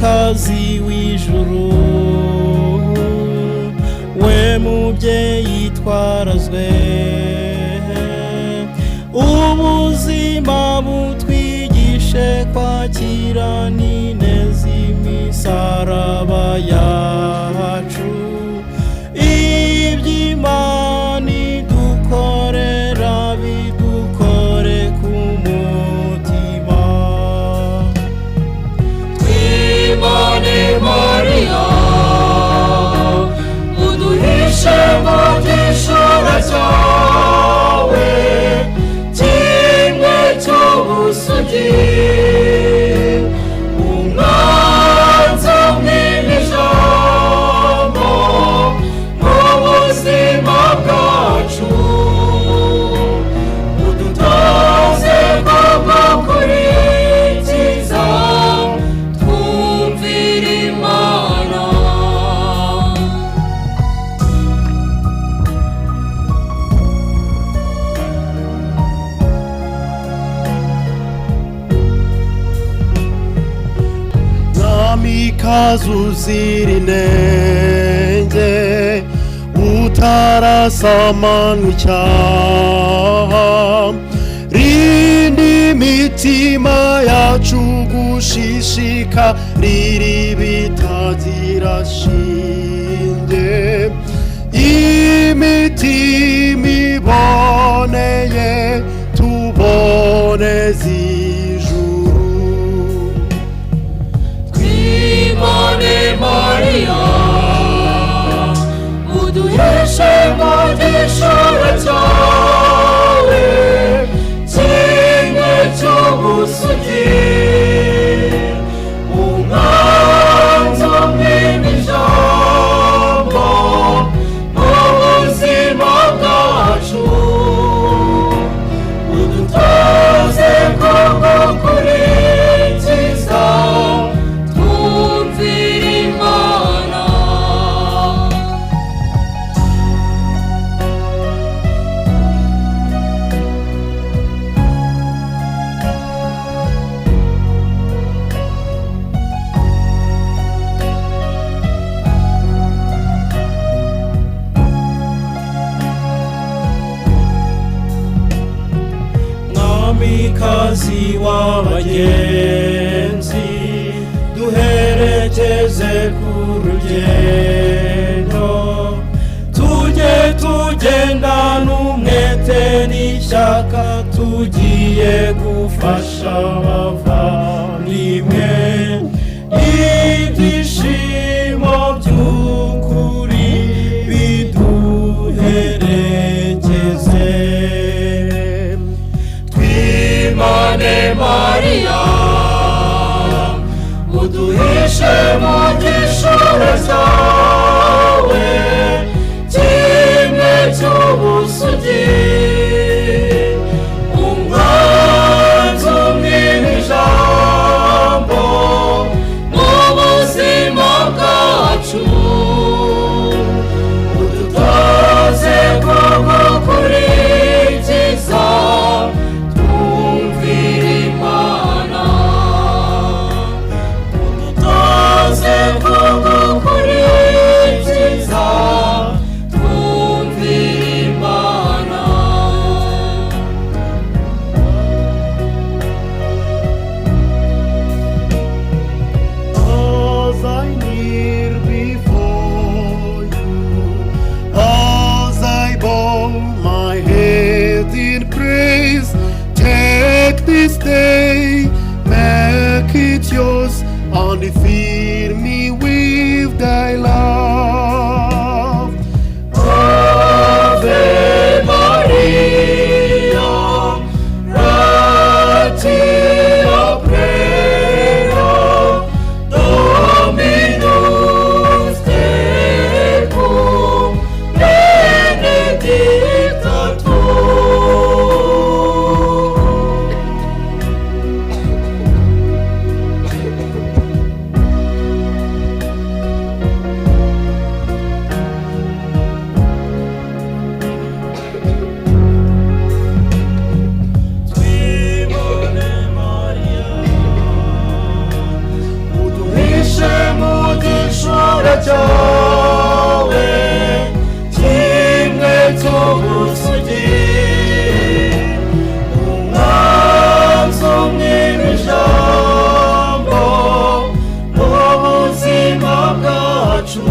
mwamikazi w'ijuru, we mubyeyi twarazwe, ubuzima butwigishe kwakira n'ineza imisaraba yacu, iby'Imana idukorera bidukore ku mutima. Twimane Mariya, uduhishe mu gishura cyawe, kimwe cy'ubusugi, umwanzi umwijamo mu buzima bwacu, udutoze kugukurikiza, twumvira Imana. Mwamikazi uzira inenge, utarasamanwa icyaha, rinda imitima yacu gushishikarira ibitagira shinge, imitima iboneye tuboneze ijuru. Twimane Mariya, uduhishe mu gishura cyawe, kimwe cy'ubusugi, umwanzi umwijamo mu buzima bwacu, udutoze kugukurikiza, twumvira Imana. Mwamikazi w'abagenzi, duherekeze ku rugendo, tujye tugendana umwete n'ishyaka, tugiye gufasha abavandimwe, ibyishimo by'ukuri biduherekeze. Twimane Mariya, uduhishe mu gishura cyawe, kimwe cy'ubusugi, umwanzi umwijamo mu buzima igishura cyawe kimwe cy'ubusugi, umwanzi umwimishambo mu buzima bwacu.